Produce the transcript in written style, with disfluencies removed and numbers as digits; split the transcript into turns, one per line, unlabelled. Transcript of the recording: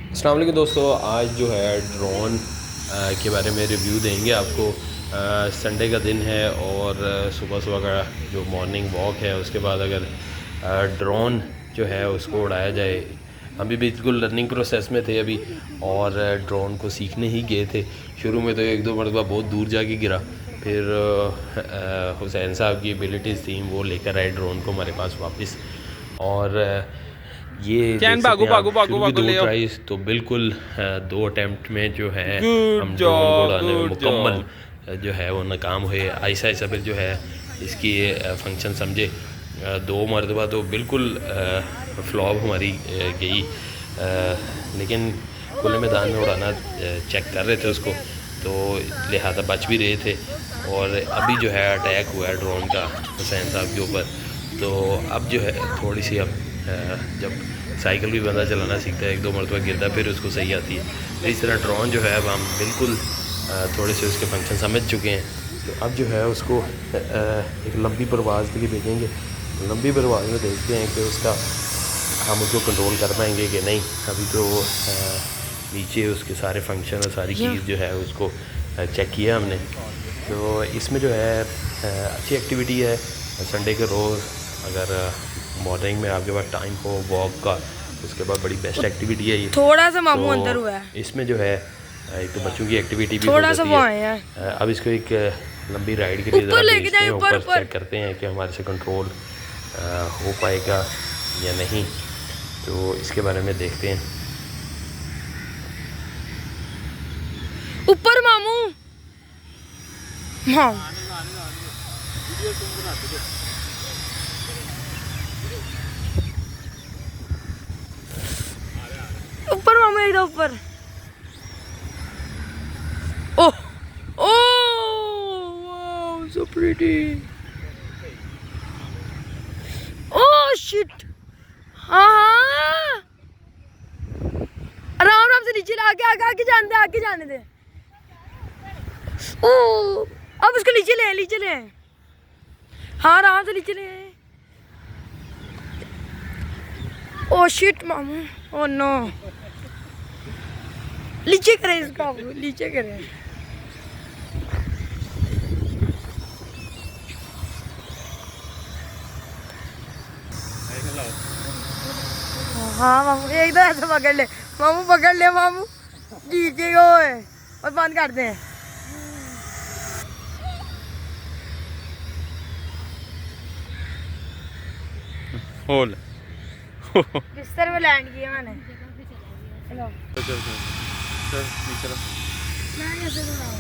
अस्सलाम वालेकुम दोस्तों, आज जो है ड्रोन के बारे में रिव्यू देंगे आपको। संडे का दिन है और सुबह सुबह का जो मॉर्निंग वॉक है उसके बाद अगर ड्रोन जो है उसको उड़ाया जाए। हम भी बिल्कुल लर्निंग प्रोसेस में थे अभी, और ड्रोन को सीखने ही गए थे। शुरू में तो एक दो मरतबा बहुत दूर जाके गिरा, फिर हुसैन साहब की एबिलिटीज़ थी, वो लेकर आए ड्रोन को हमारे पास वापस। और ये देख सकते हैं आप, शुरू की दो ट्राइज तो बिल्कुल दो अटैम्प्ट में जो है हम ड्रोन को उड़ाने में मुकम्मल जो है वो नाकाम हुए। आहिस्ता आहिस्ता फिर जो है इसकी फंक्शन समझे। दो मरतबा तो बिल्कुल फ्लॉप हमारी गई, लेकिन खुले मैदान में उड़ाना चेक कर रहे थे उसको, तो लिहाजा बच भी रहे थे। और अभी जो है अटैक हुआ है ड्रोन का हुसैन साहब के ऊपर। तो अब जो है थोड़ी सी अब जब साइकिल भी बंदा चलाना सीखता है, एक दो मरतबा गिरता फिर उसको सही आती है। तो इस तरह ड्रोन जो है अब हम बिल्कुल थोड़े से उसके फंक्शन समझ चुके हैं। तो अब जो है उसको एक लंबी परवाज़ के लिए भेजेंगे। लंबी परवाज़ में देखते हैं कि उसका हम उसको कंट्रोल कर पाएंगे कि नहीं। अभी तो नीचे उसके सारे फंक्शन और सारी चीज़ जो है उसको चेक किया हमने। तो इसमें जो है अच्छी एक्टिविटी है। संडे के रोज़ अगर मॉर्निंग में आपके पास टाइम हो वॉक का, उसके बाद बड़ी बेस्ट एक्टिविटी है ये।
थोड़ा सा मामू
तो
अंदर हुआ है,
इसमें जो है एक तो बच्चों की एक्टिविटी भी हो
थोड़ा सा
जाती
वो आए हैं।
है। अब इसको एक लंबी राइड के लिए
ऊपर
ज़रा
लेके
भेजते
जाए,
हैं,
ऊपर
ऊपर
ऊपर।
चेक करते हैं कि हमारे से कंट्रोल हो पाएगा या नहीं। तो इसके बारे में देखते हैं।
ऊपर मामू। हाँ ऊपर मामू, एकदम ऊपर। ओह ओह, सो प्रीटी। Oh shit. हाँ हाँ, आराम आराम से नीचे आगे आगे आगे जाने दे, आगे जाने दे। ओह, अब उसको नीचे ले। हाँ आराम से नीचे ले। ओह शिट मामू, ओह नो। नीचे करे इसका, नीचे करे। हाँ मामू, एकदम ऐसे पकड़ ले मामू, पकड़ ले मामू। नीचे को और बंद कर दे।
होल
बिस्तर में लैंड किया मैंने। चलो
चल नीचे
मैं कैसे बनाऊं?